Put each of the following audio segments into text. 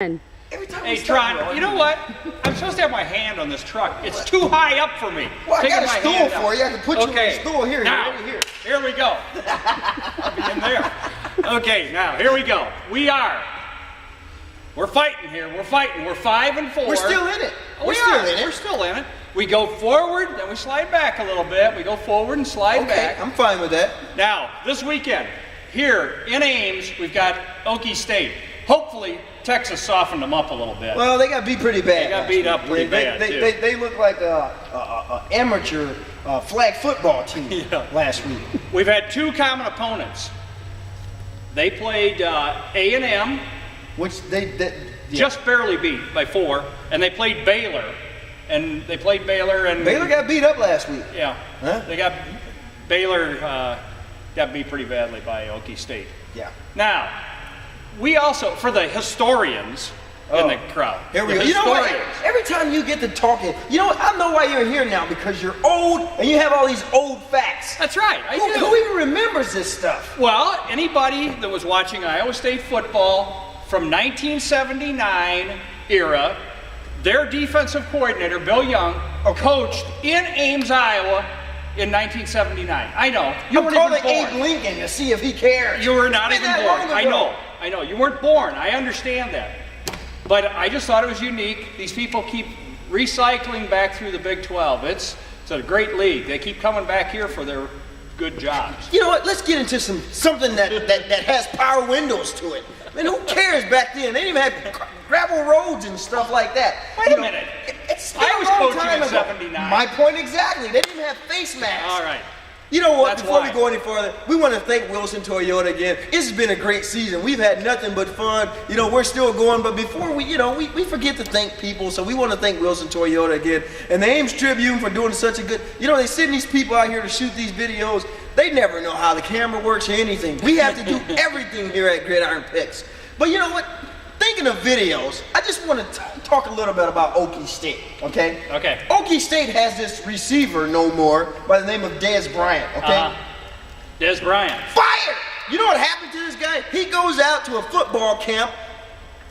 Hey, Tron, you know what? I'm supposed to have my hand on this truck. It's too high up for me. Well, I got a Taking my stool hand for up. you. I can put you on Okay, the stool here. now, Right here. here we go. I'll be in there. Okay, now, here we go. We're fighting here. We're fighting. We're 5-4. We're still in it. We're still in it. We go forward, then we slide back a little bit. We go forward and slide Okay, back. I'm fine with that. Now, this weekend, here in Ames, we've got Okie State. Hopefully, Texas softened them up a little bit. Well, they got beat pretty bad. They got beat up pretty bad, too. They look like a amateur flag football team Yeah. last week. We've had two common opponents. They played A&M, Which yeah. just barely beat by 4, and they played Baylor. And Baylor got beat up last week. Yeah, Huh? Baylor got beat pretty badly by Okie State. Yeah. Now, we also, for the historians in the crowd. Here we the go. You know what? historians- Every time you get to talking, you know what? I know why you're here now, because you're old and you have all these old facts. That's right, I do. Who even remembers this stuff? Well, anybody that was watching Iowa State football from 1979 era, their defensive coordinator, Bill Young, coached in Ames, Iowa in 1979. I know. You I'm weren't calling even born. Abe Lincoln to see if he cares. You were not Been even that born. long I ago. know. You weren't born. I understand that. But I just thought it was unique. These people keep recycling back through the Big 12. It's a great league. They keep coming back here for their good jobs. You know what? Let's get into something that has power windows to it. I mean, who cares back then? They didn't even have gravel roads and stuff like that. Wait a minute. It's been I a was long coaching time in ago. 79. My point exactly. They didn't have face masks. All right. You know what? That's Before why. we go any further, we want to thank Wilson Toyota again. This has been a great season. We've had nothing but fun. You know, we're still going, but before we forget to thank people, so we want to thank Wilson Toyota again. And the Ames Tribune for doing such a good, they send these people out here to shoot these videos. They never know how the camera works or anything. We have to do everything here at Gridiron Picks. But you know what? Thinking of videos, I just want to talk a little bit about Okie State, okay? Okay. Okie State has this receiver no more by the name of Dez Bryant, okay? Des Bryant. Fired! You know what happened to this guy? He goes out to a football camp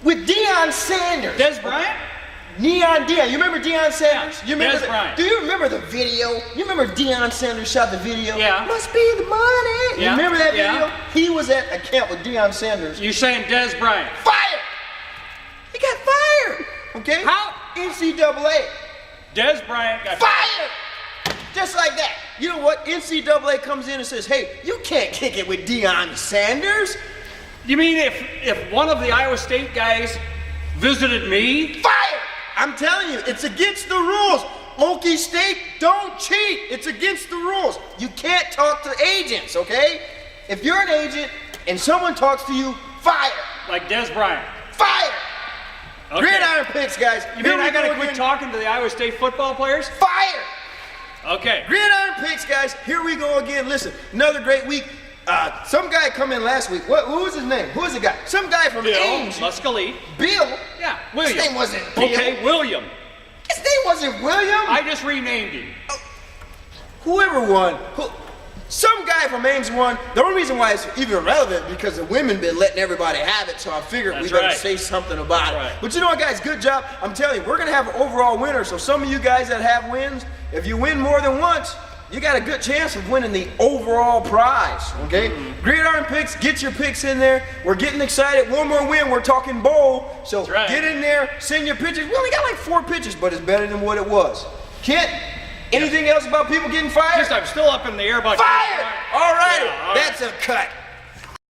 with Deion Sanders. Des Bryant? Deion. You remember Deion Sanders? Yeah, You remember Dez Bryant. Do you remember the video? You remember Deion Sanders shot the video? Yeah. Must be the money. Yeah, You remember that yeah. video? He was at a camp with Deion Sanders. You saying Des Bryant? Fired! He got fired. Okay? How? NCAA. Des Bryant got Fired! Just like that. You know what? NCAA comes in and says, hey, you can't kick it with Deion Sanders. You mean if one of the Iowa State guys visited me? Fired! I'm telling you, it's against the rules. Okie State, don't cheat. It's against the rules. You can't talk to agents, okay? If you're an agent and someone talks to you, fire! Like Des Bryant? Fire! Okay. Gridiron Picks, guys. You Here mean we I gotta go quit again. talking to the Iowa State football players? Fire! Okay. Gridiron Picks, guys. Here we go again. Listen, another great week. Some guy come in last week. Who was his name? Who was the guy? Some guy from Bill Ames. Muscalete. Bill? Yeah, William. His name wasn't Bill. Okay, William. His name wasn't William. I just renamed him. Whoever won, some guy from Ames won. The only reason why it's even relevant because the women been letting everybody have it, so I figured we That's better right. say something about it. Right. But you know what, guys? Good job. I'm telling you, we're gonna have an overall winner. So some of you guys that have wins, if you win more than once, you got a good chance of winning the overall prize. Okay? Gridiron Picks, get your picks in there. We're getting excited. One more win. We're talking bowl. So That's right. get in there. Send your pictures. We only got like 4 pitches, but it's better than what it was. Kent, anything else about people getting fired? Just I'm still up in the air about Fired! All right, Yeah, all right. that's a cut.